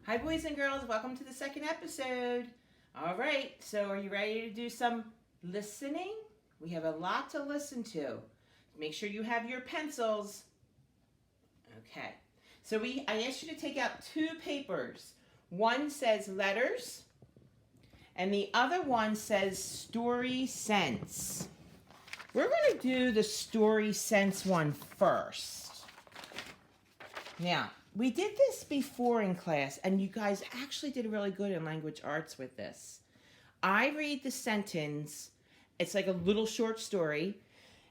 Hi, boys and girls. Welcome to the second episode. All right, so are you ready to do some listening? We have a lot to listen to. Make sure you have your pencils. Okay, so I asked you to take out two papers. One says letters, and the other one says story sense. We're going to do the story sense one first. Now, we did this before in class, and you guys actually did really good in language arts with this. I read the sentence, it's like a little short story,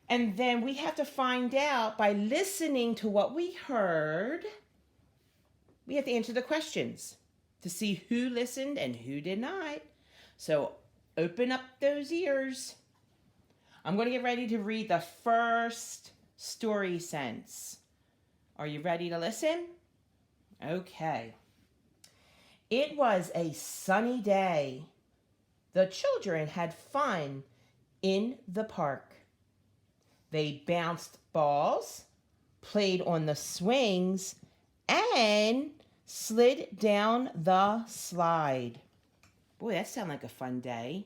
and then we have to find out by listening to what we heard, we have to answer the questions to see who listened and who did not. So open up those ears. I'm going to get ready to read the first story sense. Are you ready to listen? Okay. It was a sunny day. The children had fun in the park. They bounced balls, played on the swings, and slid down the slide. Boy, that sounds like a fun day.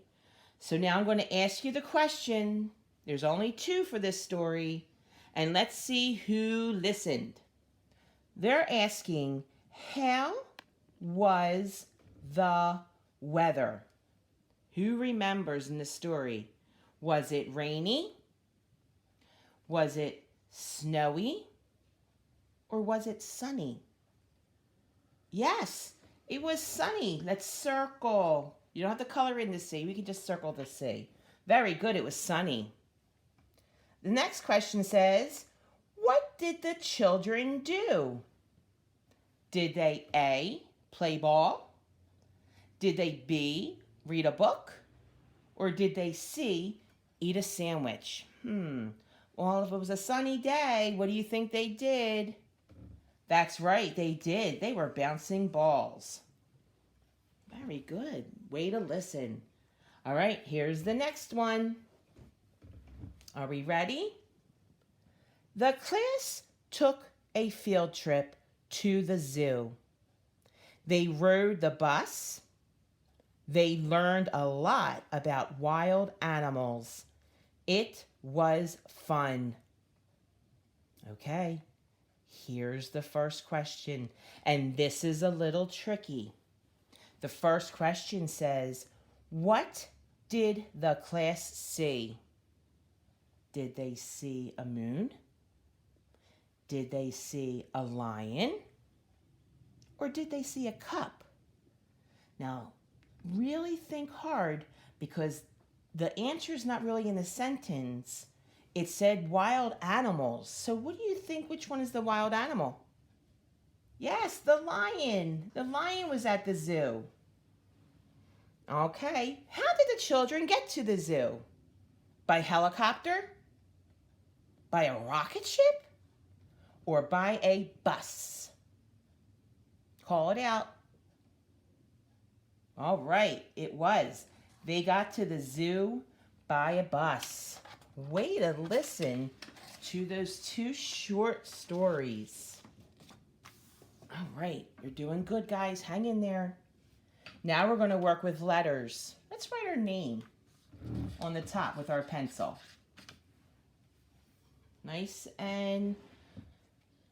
So now I'm going to ask you the question. There's only two for this story, and let's see who listened. They're asking, how was the weather? Who remembers in the story? Was it rainy? Was it snowy? Or was it sunny? Yes, it was sunny. Let's circle. You don't have to color in the sea. We can just circle the sea. Very good, it was sunny. The next question says, what did the children do? Did they A, play ball? Did they B, read a book? Or did they C, eat a sandwich? Well, if it was a sunny day, what do you think they did? That's right, they did. They were bouncing balls. Very good. Way to listen. All right, here's the next one. Are we ready? The class took a field trip to the zoo. They rode the bus. They learned a lot about wild animals. It was fun. Okay, here's the first question, and this is a little tricky. The first question says, what did the class see? Did they see a moon? Did they see a lion? Or did they see a cup? Now, really think hard because the answer is not really in the sentence. It said wild animals. So what do you think, which one is the wild animal? Yes, the lion. The lion was at the zoo. Okay, how did the children get to the zoo? By helicopter? By a rocket ship? Or by a bus? Call it out. All right, it was. They got to the zoo by a bus. Way to listen to those two short stories. All right, you're doing good, guys. Hang in there. Now we're going to work with letters. Let's write our name on the top with our pencil. Nice and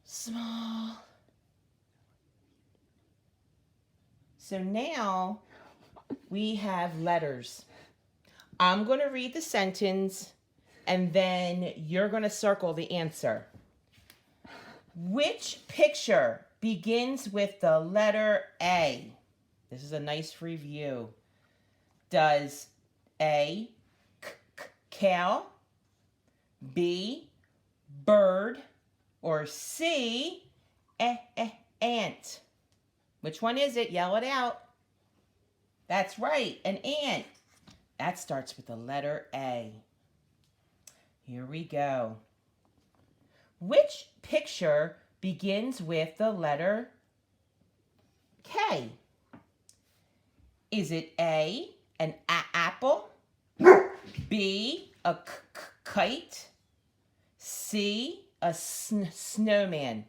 small. So now we have letters. I'm going to read the sentence and then you're going to circle the answer. Which picture begins with the letter A? This is a nice review. Does A, cow, B, bird, or C, ant? Which one is it? Yell it out. That's right, an ant. That starts with the letter A. Here we go. Which picture begins with the letter K? Is it A, an apple, B, a kite, C, a snowman?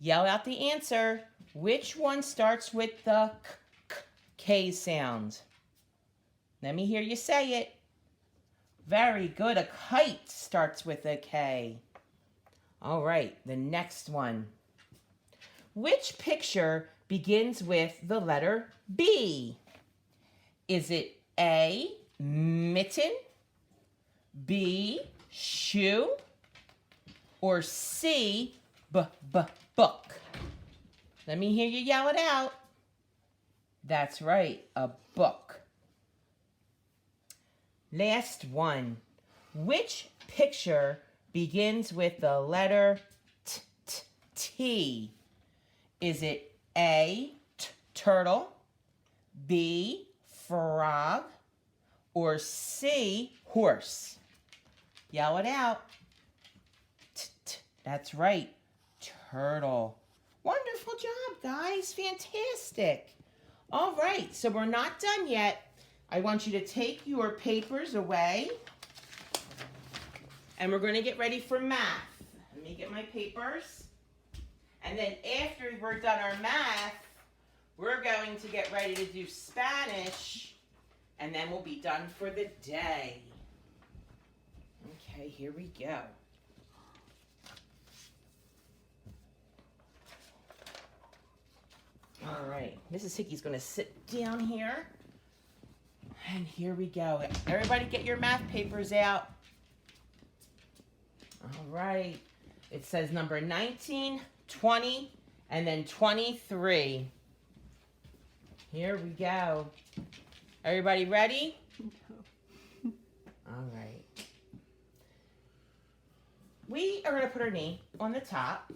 Yell out the answer. Which one starts with the K sound? Let me hear you say it. Very good. A kite starts with a K. All right, the next one. Which picture begins with the letter B? Is it A, mitten, B, shoe, or C, book? Let me hear you yell it out. That's right, a book. Last one. Which picture begins with the letter T? Is it A, turtle, B, frog, or C, horse? Yell it out. That's right, turtle. Wonderful job, guys. Fantastic. All right, so we're not done yet. I want you to take your papers away, and we're going to get ready for math. Let me get my papers. And then after we're done our math, we're going to get ready to do Spanish, and then we'll be done for the day. Okay, here we go. All right, Mrs. Hickey's going to sit down here. And here we go. Everybody get your math papers out. All right. It says number 19, 20, and then 23. Here we go. Everybody ready? No. All right. We are going to put our name on the top.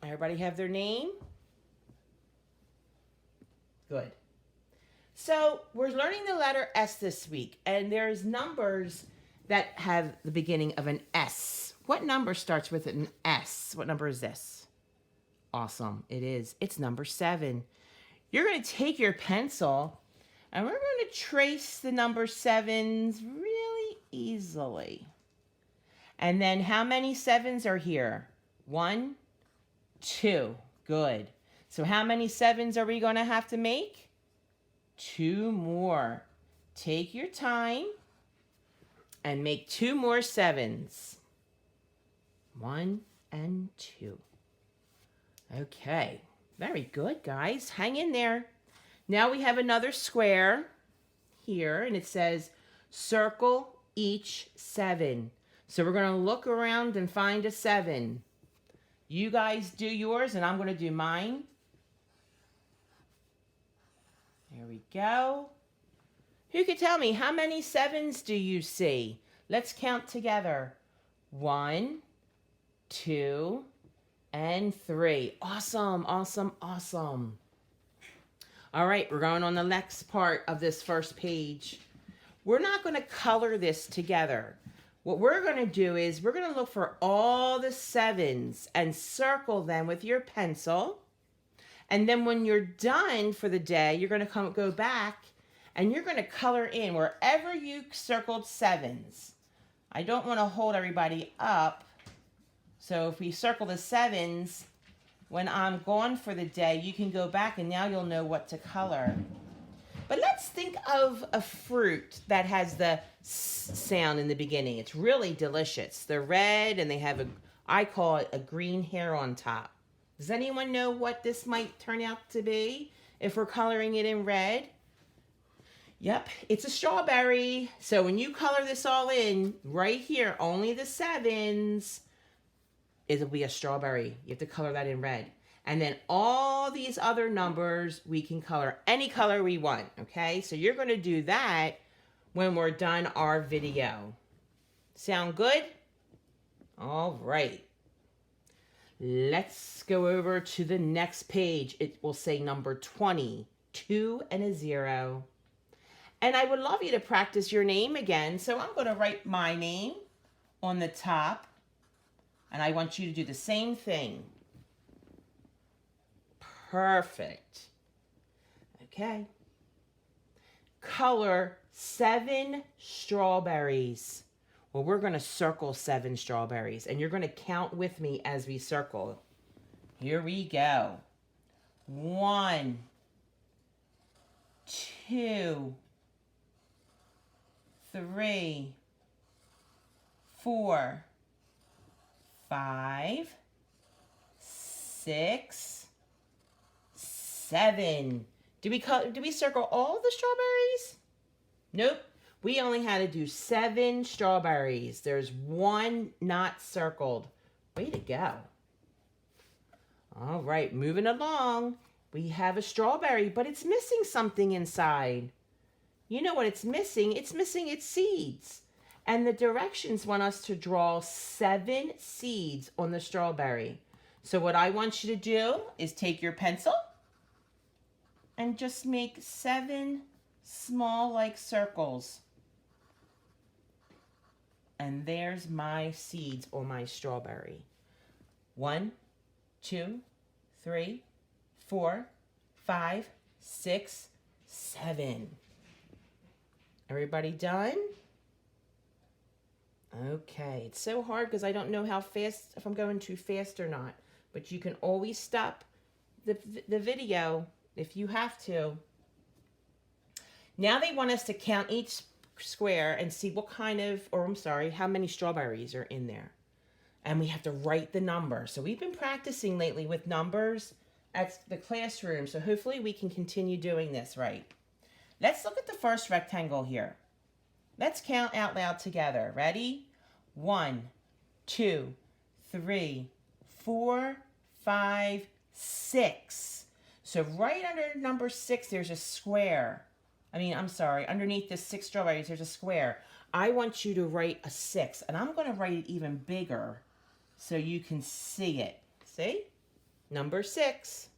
Everybody have their name? Good. So we're learning the letter S this week, and there's numbers that have the beginning of an S. What number starts with an S? What number is this? Awesome. It is. It's number 7. You're going to take your pencil, and we're going to trace the number 7s really easily. And then how many 7s are here? 1, 2. Good. So how many 7s are we going to have to make? 2 more. Take your time and make 2 more 7s. 1 and 2. Okay. Very good, guys. Hang in there. Now we have another square here, and it says circle each 7. So we're going to look around and find a 7. You guys do yours, and I'm going to do mine. There we go. Who could tell me, how many 7s do you see? Let's count together. 1, 2, and 3. Awesome, awesome, awesome. All right, we're going on the next part of this first page. We're not going to color this together. What we're going to do is we're going to look for all the 7s and circle them with your pencil. And then when you're done for the day, you're going to go back and you're going to color in wherever you circled 7s. I don't want to hold everybody up. So if we circle the 7s, when I'm gone for the day, you can go back and now you'll know what to color. But let's think of a fruit that has the S sound in the beginning. It's really delicious. They're red and they have I call it a green hair on top. Does anyone know what this might turn out to be if we're coloring it in red? Yep, it's a strawberry. So when you color this all in, right here, only the 7s, it'll be a strawberry. You have to color that in red. And then all these other numbers, we can color any color we want, okay? So you're going to do that when we're done our video. Sound good? All right. Let's go over to the next page. It will say number 20, 2 and a 0. And I would love you to practice your name again. So I'm going to write my name on the top. And I want you to do the same thing. Perfect. Okay. Color 7 strawberries. Well, we're going to circle 7 strawberries, and you're going to count with me as we circle. Here we go. 1, 2, 3, 4, 5, 6, 7. Do we circle all the strawberries? Nope. We only had to do 7 strawberries. There's 1 not circled. Way to go. All right, moving along. We have a strawberry, but it's missing something inside. You know what it's missing? It's missing its seeds. And the directions want us to draw 7 seeds on the strawberry. So what I want you to do is take your pencil and just make 7 small like circles. And there's my seeds on my strawberry. 1, 2, 3, 4, 5, 6, 7. Everybody done? Okay, it's so hard because I don't know how fast, if I'm going too fast or not. But you can always stop the video if you have to. Now they want us to count each square and see what kind of, or I'm sorry, how many strawberries are in there. And we have to write the number. So we've been practicing lately with numbers at the classroom. So hopefully we can continue doing this right. Let's look at the first rectangle here. Let's count out loud together. Ready? 1, 2, 3, 4, 5, 6. So right under number 6, there's a square. Underneath the 6 strawberries, there's a square. I want you to write a 6, and I'm going to write it even bigger so you can see it. See? Number 6.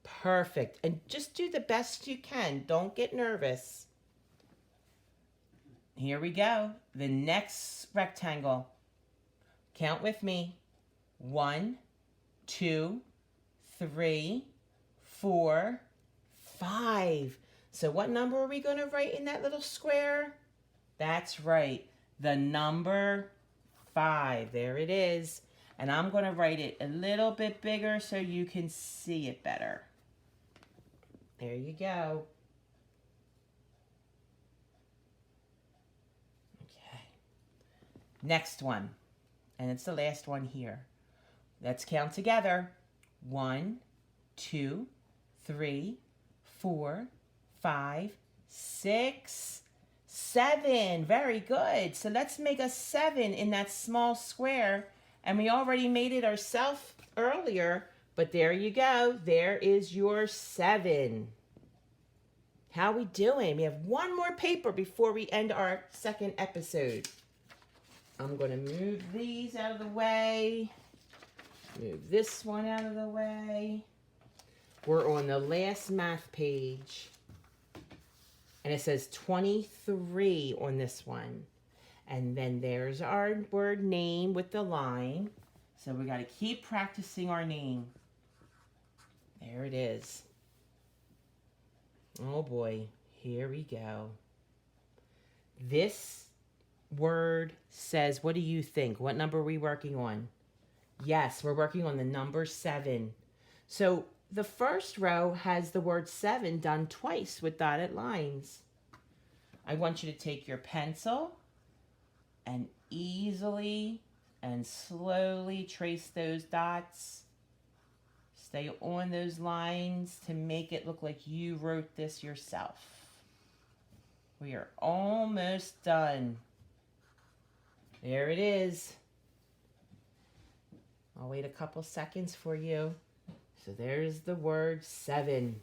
Perfect. And just do the best you can. Don't get nervous. Here we go. The next rectangle. Count with me. 1, 2, 3, 4, 5. So what number are we going to write in that little square? That's right. The number 5. There it is. And I'm going to write it a little bit bigger so you can see it better. There you go. Okay. Next one. And it's the last one here. Let's count together. 1, 2, 3, 4, 5, 6, 7. Very good. So let's make a 7 in that small square. And we already made it ourselves earlier. But there you go. There is your 7. How we doing? We have one more paper before we end our second episode. I'm going to move these out of the way. Move this one out of the way. We're on the last math page. And it says 23 on this one. And then there's our word name with the line. So we got to keep practicing our name. There it is. Oh boy, here we go. This word says, what do you think? What number are we working on? Yes, we're working on the number 7. So the first row has the word 7 done twice with dotted lines. I want you to take your pencil and easily and slowly trace those dots. Stay on those lines to make it look like you wrote this yourself. We are almost done. There it is. I'll wait a couple seconds for you. So there's the word 7.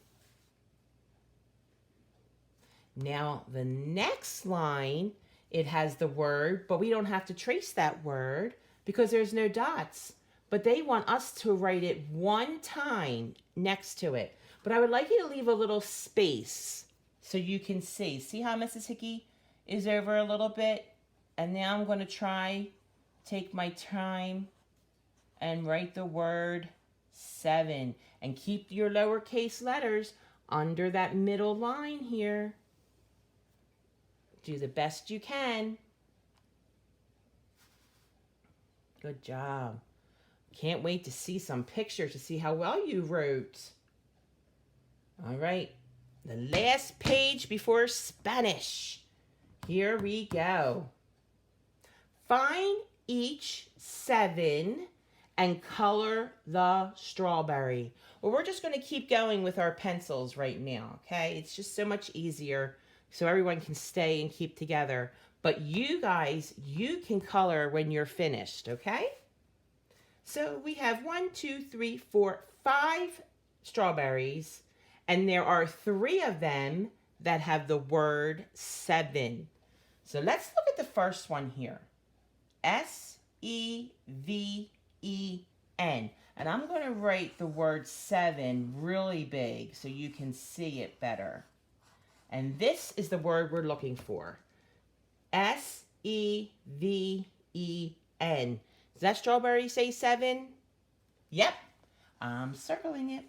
Now the next line, it has the word, but we don't have to trace that word because there's no dots. But they want us to write it one time next to it. But I would like you to leave a little space so you can see. See how Mrs. Hickey is over a little bit? And now I'm going to take my time and write the word 7. And keep your lowercase letters under that middle line here. Do the best you can. Good job. Can't wait to see some pictures to see how well you wrote. All right. The last page before Spanish. Here we go. Find each 7 and color the strawberry. Well, we're just going to keep going with our pencils right now, okay? It's just so much easier so everyone can stay and keep together. But you guys, you can color when you're finished, okay? So we have 1, 2, 3, 4, 5 strawberries, and there are 3 of them that have the word 7. So let's look at the first one here. S-E-V-E-N. And I'm going to write the word 7 really big so you can see it better. And this is the word we're looking for. S-E-V-E-N. Does that strawberry say 7? Yep. I'm circling it.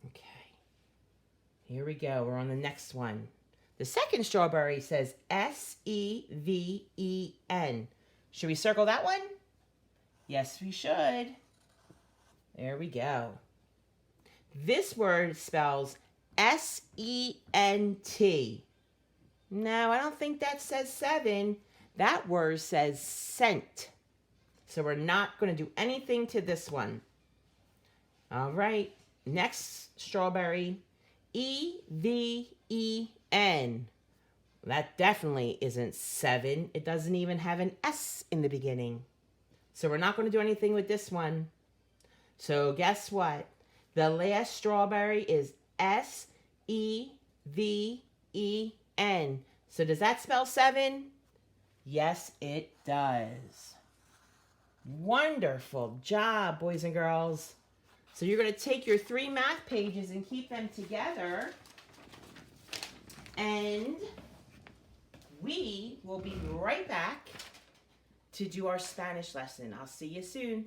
Okay. Here we go. We're on the next one. The second strawberry says S-E-V-E-N. Should we circle that one? Yes, we should. There we go. This word spells S-E-N-T. No, I don't think that says 7. That word says scent. So we're not going to do anything to this one. All right. Next strawberry. E-V-E-N. That definitely isn't 7. It doesn't even have an S in the beginning. So we're not going to do anything with this one. So guess what? The last strawberry is S-E-V-E-N. So does that spell 7? Yes, it does. Wonderful job, boys and girls. So you're going to take your 3 math pages and keep them together. And we will be right back to do our Spanish lesson. I'll see you soon.